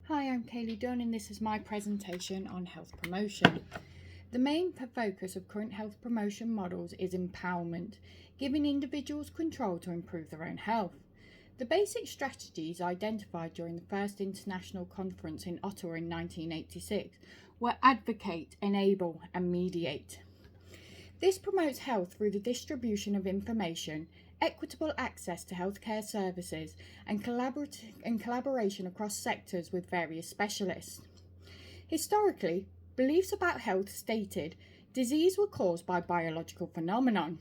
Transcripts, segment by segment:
Hi, I'm Kaylee Dunn and this is my presentation on health promotion. The main focus of current health promotion models is empowerment, giving individuals control to improve their own health. The basic strategies identified during the first international conference in Ottawa in 1986 were advocate, enable and mediate. This promotes health through the distribution of information, equitable access to healthcare services, and collaboration across sectors with various specialists. Historically, beliefs about health stated disease were caused by biological phenomenon.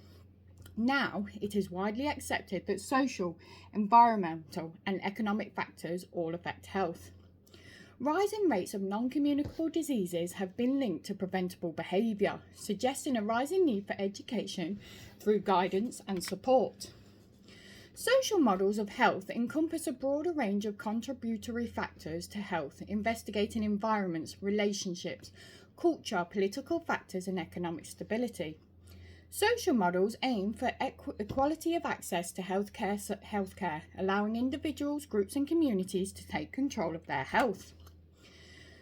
Now, it is widely accepted that social, environmental, and economic factors all affect health. Rising rates of non-communicable diseases have been linked to preventable behaviour, suggesting a rising need for education through guidance and support. Social models of health encompass a broader range of contributory factors to health, investigating environments, relationships, culture, political factors, and economic stability. Social models aim for equality of access to healthcare, allowing individuals, groups, and communities to take control of their health.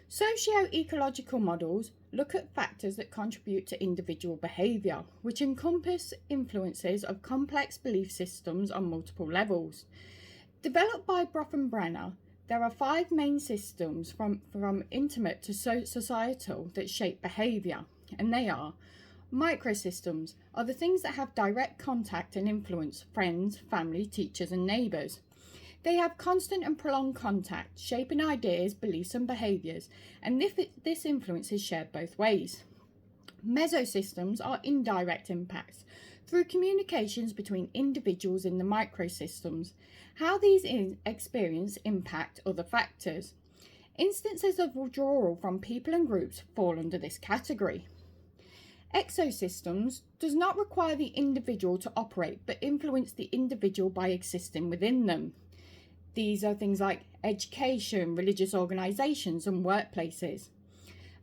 Socio-ecological models look at factors that contribute to individual behaviour, which encompass influences of complex belief systems on multiple levels. Developed by Brough and Brenner, there are 5 main systems from intimate to societal that shape behaviour, and they are: microsystems are the things that have direct contact and influence friends, family, teachers, and neighbours. They have constant and prolonged contact, shaping ideas, beliefs, and behaviours, and this influence is shared both ways. Mesosystems are indirect impacts through communications between individuals in the microsystems, how these experiences impact other factors. Instances of withdrawal from people and groups fall under this category. Exosystems does not require the individual to operate, but influence the individual by existing within them. These are things like education, religious organisations, and workplaces.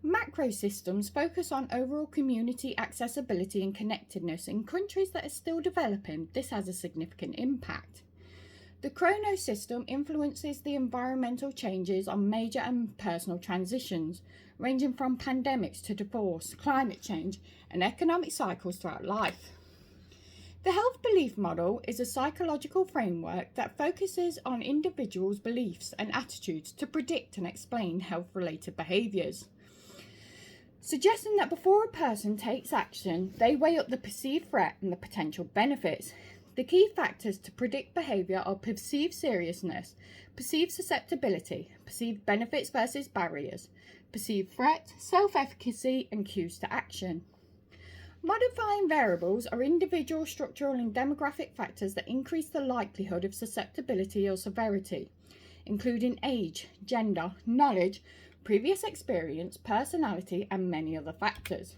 Macrosystems focus on overall community accessibility and connectedness. In countries that are still developing, this has a significant impact. The chronosystem influences the environmental changes on major and personal transitions, ranging from pandemics to divorce, climate change, and economic cycles throughout life. The health belief model is a psychological framework that focuses on individuals' beliefs and attitudes to predict and explain health-related behaviours, suggesting that before a person takes action, they weigh up the perceived threat and the potential benefits. The key factors to predict behaviour are perceived seriousness, perceived susceptibility, perceived benefits versus barriers, perceived threat, self-efficacy, and cues to action. Modifying variables are individual, structural, and demographic factors that increase the likelihood of susceptibility or severity, including age, gender, knowledge, previous experience, personality, and many other factors.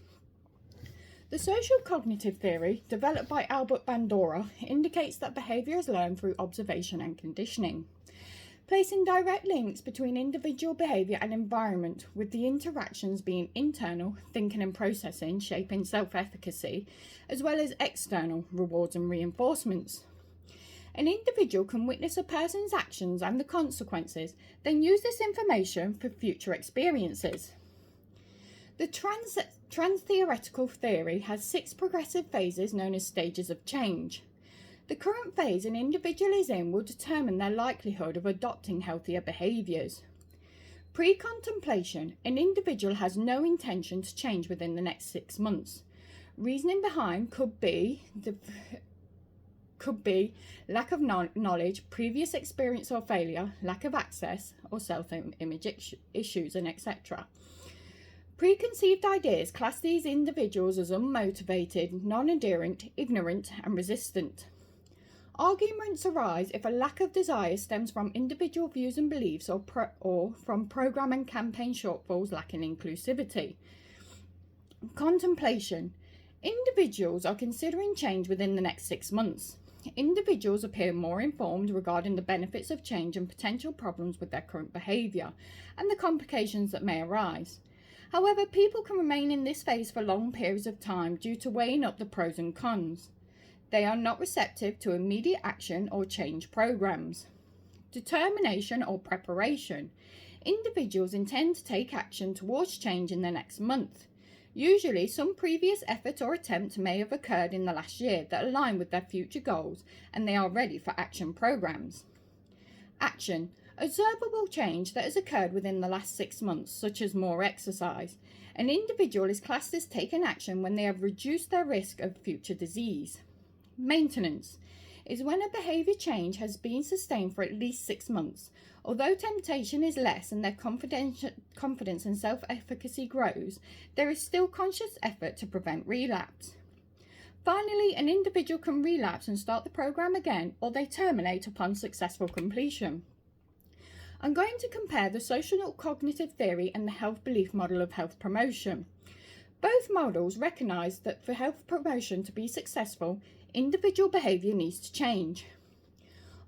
The social cognitive theory, developed by Albert Bandura, indicates that behaviour is learned through observation and conditioning, placing direct links between individual behaviour and environment, with the interactions being internal, thinking and processing, shaping self-efficacy, as well as external, rewards and reinforcements. An individual can witness a person's actions and the consequences, then use this information for future experiences. The trans-theoretical theory has 6 progressive phases known as stages of change. The current phase an individual is in will determine their likelihood of adopting healthier behaviours. Pre-contemplation, an individual has no intention to change within the next 6 months. Reasoning behind could be lack of knowledge, previous experience or failure, lack of access, or self-image issues, and etc. Preconceived ideas class these individuals as unmotivated, non-adherent, ignorant, and resistant. Arguments arise if a lack of desire stems from individual views and beliefs or from programme and campaign shortfalls lacking inclusivity. Contemplation. Individuals are considering change within the next 6 months. Individuals appear more informed regarding the benefits of change and potential problems with their current behaviour and the complications that may arise. However, people can remain in this phase for long periods of time due to weighing up the pros and cons. They are not receptive to immediate action or change programs. Determination or preparation. Individuals intend to take action towards change in the next month. Usually, some previous effort or attempt may have occurred in the last year that align with their future goals, and they are ready for action programs. Action. Observable change that has occurred within the last 6 months, such as more exercise. An individual is classed as taking action when they have reduced their risk of future disease. Maintenance is when a behaviour change has been sustained for at least 6 months. Although temptation is less and their confidence and self-efficacy grows, there is still conscious effort to prevent relapse. Finally, an individual can relapse and start the program again, or they terminate upon successful completion. I'm going to compare the social cognitive theory and the health belief model of health promotion. Both models recognise that for health promotion to be successful, individual behaviour needs to change.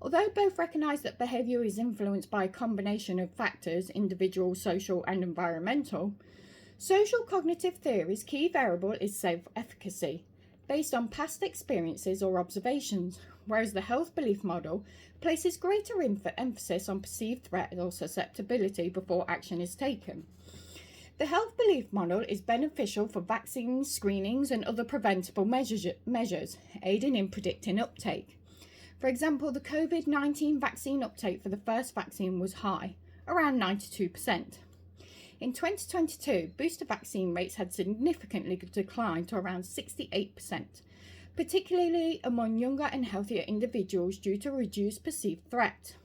Although both recognise that behaviour is influenced by a combination of factors, individual, social and environmental, social cognitive theory's key variable is self-efficacy, based on past experiences or observations, whereas the health belief model places greater emphasis on perceived threat or susceptibility before action is taken. The health belief model is beneficial for vaccines, screenings and other preventable measures, aiding in predicting uptake. For example, the COVID-19 vaccine uptake for the first vaccine was high, around 92%. In 2022, booster vaccine rates had significantly declined to around 68%, particularly among younger and healthier individuals due to reduced perceived threat.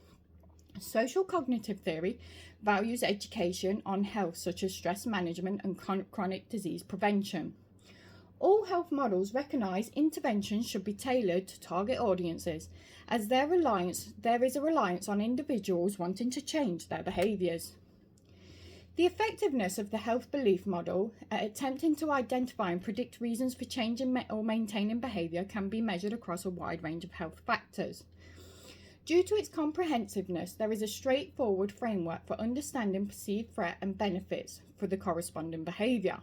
Social cognitive theory values education on health such as stress management and chronic disease prevention. All health models recognise interventions should be tailored to target audiences, as there is a reliance on individuals wanting to change their behaviours. The effectiveness of the health belief model at attempting to identify and predict reasons for changing or maintaining behaviour can be measured across a wide range of health factors. Due to its comprehensiveness, there is a straightforward framework for understanding perceived threat and benefits for the corresponding behaviour.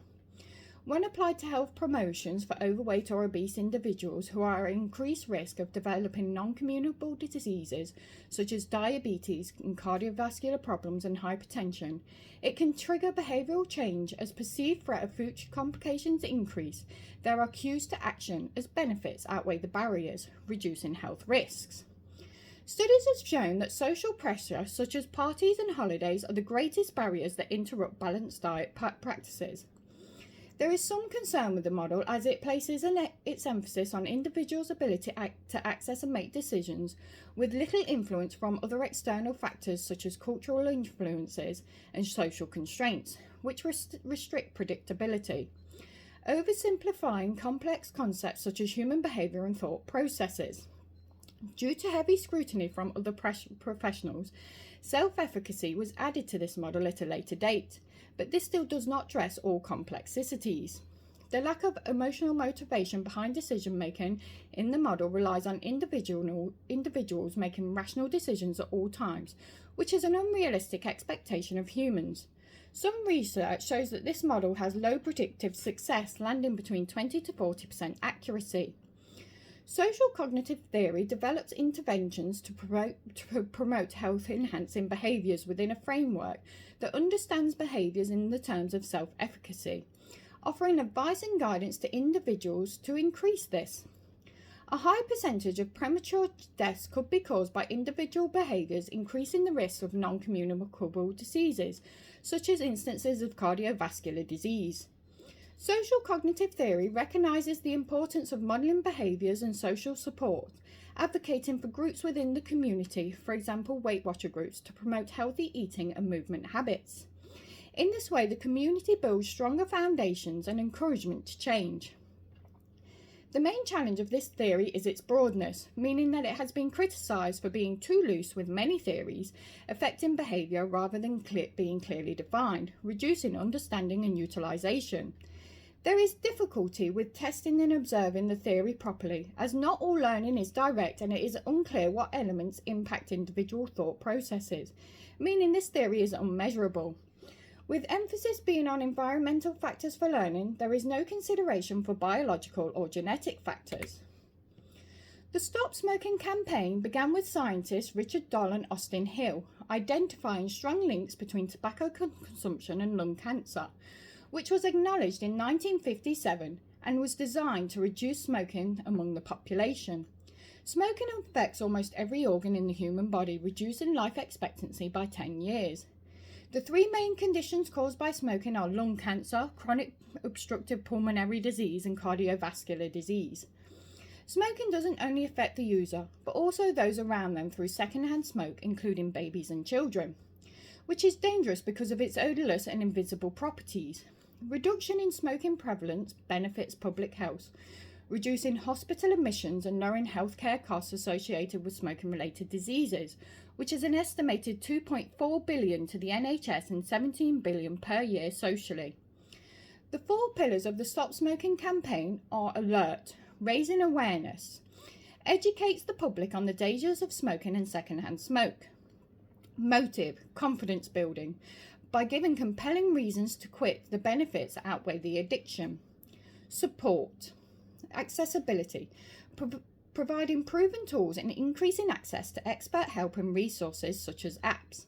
When applied to health promotions for overweight or obese individuals who are at increased risk of developing non-communicable diseases such as diabetes and cardiovascular problems and hypertension, it can trigger behavioural change as perceived threat of future complications increase. There are cues to action as benefits outweigh the barriers, reducing health risks. Studies have shown that social pressure such as parties and holidays are the greatest barriers that interrupt balanced diet practices. There is some concern with the model as it places its emphasis on individuals' ability to access and make decisions with little influence from other external factors such as cultural influences and social constraints, which restrict predictability, oversimplifying complex concepts such as human behaviour and thought processes. Due to heavy scrutiny from other professionals, self-efficacy was added to this model at a later date, but this still does not address all complexities. The lack of emotional motivation behind decision-making in the model relies on individuals making rational decisions at all times, which is an unrealistic expectation of humans. Some research shows that this model has low predictive success, landing between 20 to 40% accuracy. Social cognitive theory develops interventions to promote health-enhancing behaviours within a framework that understands behaviours in the terms of self-efficacy, offering advice and guidance to individuals to increase this. A high percentage of premature deaths could be caused by individual behaviours increasing the risk of non-communicable diseases, such as instances of cardiovascular disease. Social cognitive theory recognises the importance of modelling behaviours and social support, advocating for groups within the community, for example Weight Watcher groups, to promote healthy eating and movement habits. In this way, the community builds stronger foundations and encouragement to change. The main challenge of this theory is its broadness, meaning that it has been criticised for being too loose with many theories affecting behaviour rather than being clearly defined, reducing understanding and utilisation. There is difficulty with testing and observing the theory properly, as not all learning is direct and it is unclear what elements impact individual thought processes, meaning this theory is unmeasurable. With emphasis being on environmental factors for learning, there is no consideration for biological or genetic factors. The Stop Smoking campaign began with scientists Richard Doll and Austin Hill identifying strong links between tobacco consumption and lung cancer, which was acknowledged in 1957 and was designed to reduce smoking among the population. Smoking affects almost every organ in the human body, reducing life expectancy by 10 years. The three main conditions caused by smoking are lung cancer, chronic obstructive pulmonary disease, and cardiovascular disease. Smoking doesn't only affect the user, but also those around them through secondhand smoke, including babies and children, which is dangerous because of its odourless and invisible properties. Reduction in smoking prevalence benefits public health, reducing hospital admissions and lowering healthcare costs associated with smoking-related diseases, which is an estimated $2.4 billion to the NHS and $17 billion per year socially. The 4 pillars of the Stop Smoking campaign are alert, raising awareness, educates the public on the dangers of smoking and secondhand smoke, motive, confidence building, by giving compelling reasons to quit, the benefits outweigh the addiction, support, accessibility, providing proven tools and increasing access to expert help and resources such as apps.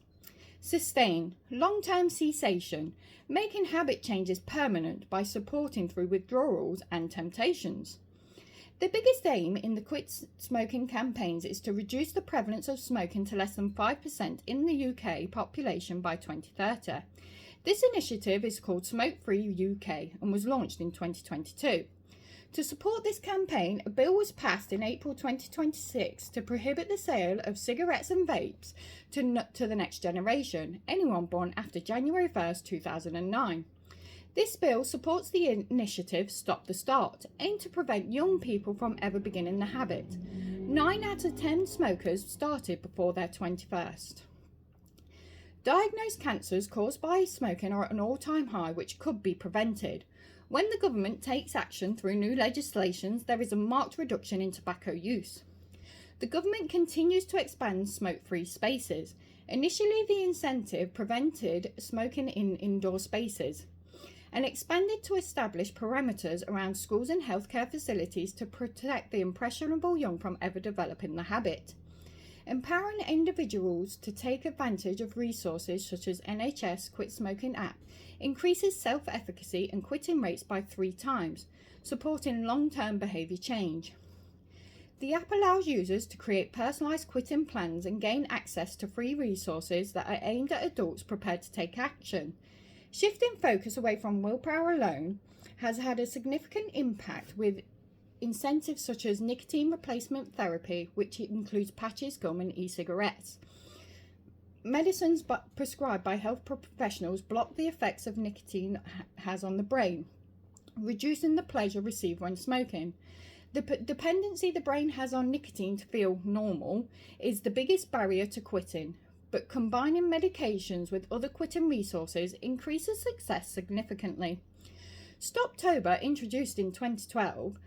Sustain, long-term cessation, making habit changes permanent by supporting through withdrawals and temptations. The biggest aim in the Quit Smoking campaigns is to reduce the prevalence of smoking to less than 5% in the UK population by 2030. This initiative is called Smoke Free UK and was launched in 2022. To support this campaign, a bill was passed in April 2026 to prohibit the sale of cigarettes and vapes to the next generation, anyone born after January 1st, 2009. This bill supports the initiative Stop the Start, aimed to prevent young people from ever beginning the habit. 9 out of 10 smokers started before their 21st. Diagnosed cancers caused by smoking are at an all-time high, which could be prevented. When the government takes action through new legislations, there is a marked reduction in tobacco use. The government continues to expand smoke-free spaces. Initially, the incentive prevented smoking in indoor spaces and expanded to establish parameters around schools and healthcare facilities to protect the impressionable young from ever developing the habit. Empowering individuals to take advantage of resources such as NHS Quit Smoking app increases self-efficacy and quitting rates by 3 times, supporting long-term behaviour change. The app allows users to create personalised quitting plans and gain access to free resources that are aimed at adults prepared to take action. Shifting focus away from willpower alone has had a significant impact with incentives such as nicotine replacement therapy, which includes patches, gum and e-cigarettes. Medicines prescribed by health professionals block the effects of nicotine has on the brain, reducing the pleasure received when smoking. The dependency the brain has on nicotine to feel normal is the biggest barrier to quitting, but combining medications with other quitting resources increases success significantly. Stoptober, introduced in 2012,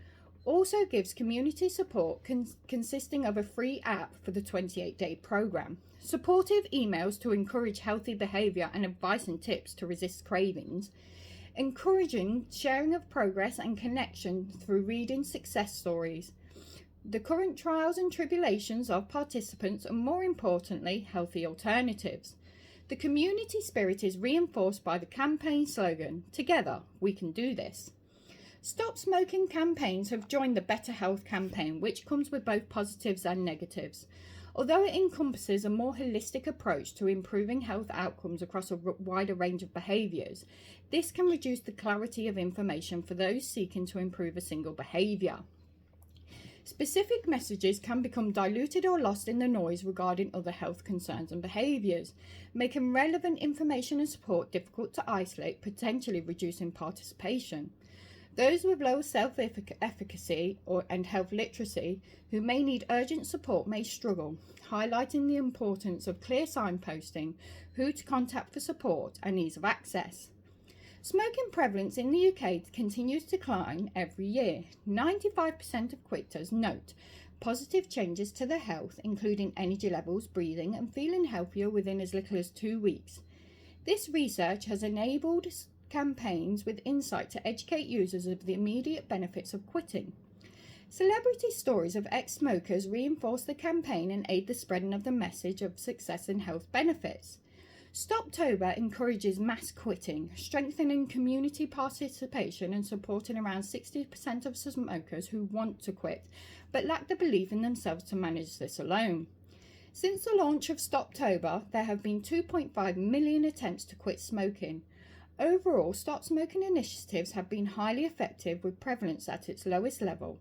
also gives community support consisting of a free app for the 28-day program, supportive emails to encourage healthy behaviour and advice and tips to resist cravings, encouraging sharing of progress and connection through reading success stories, the current trials and tribulations of participants, and more importantly, healthy alternatives. The community spirit is reinforced by the campaign slogan, "Together, we can do this." Stop Smoking campaigns have joined the Better Health campaign, which comes with both positives and negatives. Although it encompasses a more holistic approach to improving health outcomes across a wider range of behaviours, this can reduce the clarity of information for those seeking to improve a single behaviour. Specific messages can become diluted or lost in the noise regarding other health concerns and behaviours, making relevant information and support difficult to isolate, potentially reducing participation. Those with low self-efficacy and health literacy who may need urgent support may struggle, highlighting the importance of clear signposting, who to contact for support, and ease of access. Smoking prevalence in the UK continues to decline every year. 95% of quitters note positive changes to their health, including energy levels, breathing, and feeling healthier within as little as 2 weeks. This research has enabled campaigns with insight to educate users of the immediate benefits of quitting. Celebrity stories of ex-smokers reinforce the campaign and aid the spreading of the message of success and health benefits. Stoptober encourages mass quitting, strengthening community participation and supporting around 60% of smokers who want to quit but lack the belief in themselves to manage this alone. Since the launch of Stoptober, there have been 2.5 million attempts to quit smoking. Overall, stop smoking initiatives have been highly effective with prevalence at its lowest level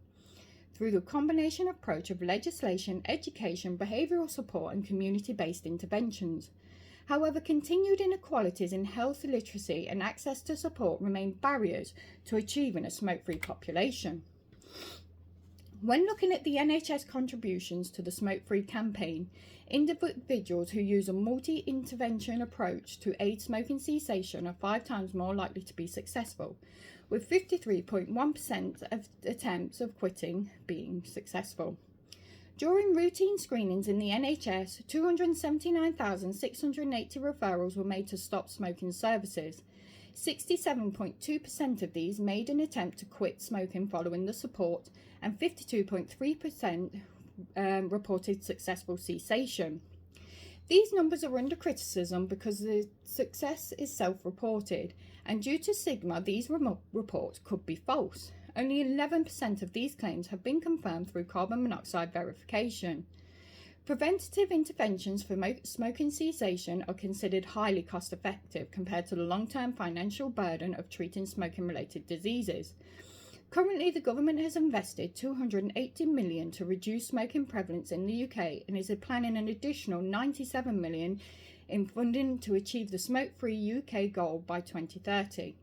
through the combination approach of legislation, education, behavioural support and community-based interventions. However, continued inequalities in health literacy and access to support remain barriers to achieving a smoke-free population. When looking at the NHS contributions to the smoke-free campaign, individuals who use a multi-intervention approach to aid smoking cessation are 5 times more likely to be successful, with 53.1% of attempts of quitting being successful. During routine screenings in the NHS, 279,680 referrals were made to stop smoking services. 67.2% of these made an attempt to quit smoking following the support, and 52.3% reported successful cessation. These numbers are under criticism because the success is self-reported, and due to stigma, these reports could be false. Only 11% of these claims have been confirmed through carbon monoxide verification. Preventative interventions for smoking cessation are considered highly cost-effective compared to the long-term financial burden of treating smoking-related diseases. Currently, the government has invested $280 million to reduce smoking prevalence in the UK and is planning an additional $97 million in funding to achieve the smoke-free UK goal by 2030.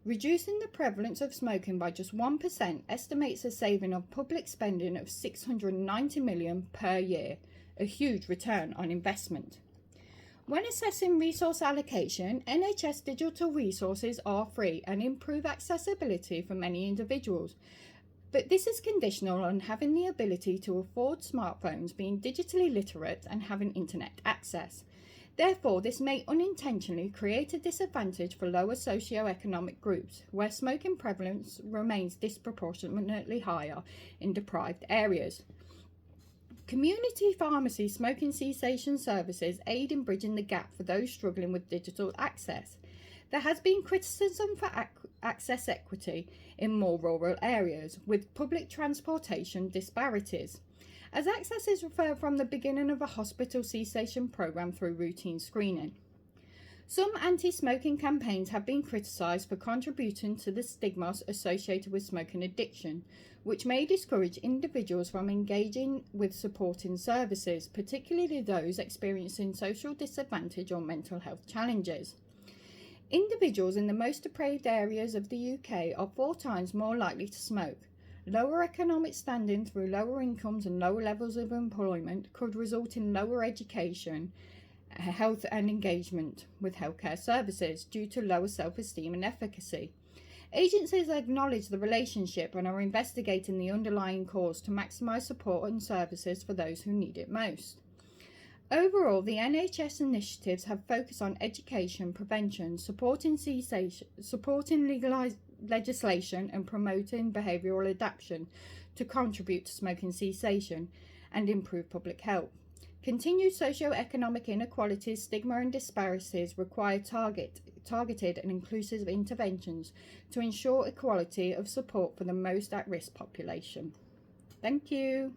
Reducing the prevalence of smoking by just 1% estimates a saving of public spending of $690 million per year, a huge return on investment. When assessing resource allocation, NHS digital resources are free and improve accessibility for many individuals, but this is conditional on having the ability to afford smartphones, being digitally literate and having internet access. Therefore, this may unintentionally create a disadvantage for lower socio-economic groups, where smoking prevalence remains disproportionately higher in deprived areas. Community pharmacy smoking cessation services aid in bridging the gap for those struggling with digital access. There has been criticism for access equity in more rural areas, with public transportation disparities, as access is referred from the beginning of a hospital cessation programme through routine screening. Some anti-smoking campaigns have been criticised for contributing to the stigmas associated with smoking addiction, which may discourage individuals from engaging with supporting services, particularly those experiencing social disadvantage or mental health challenges. Individuals in the most deprived areas of the UK are 4 times more likely to smoke. Lower economic standing through lower incomes and lower levels of employment could result in lower education, health and engagement with healthcare services due to lower self-esteem and efficacy. Agencies acknowledge the relationship and are investigating the underlying cause to maximise support and services for those who need it most. Overall, the NHS initiatives have focused on education, prevention, supporting cessation, supporting legislation and promoting behavioural adaptation to contribute to smoking cessation and improve public health. Continued socio-economic inequalities, stigma and disparities require targeted and inclusive interventions to ensure equality of support for the most at-risk population. Thank you.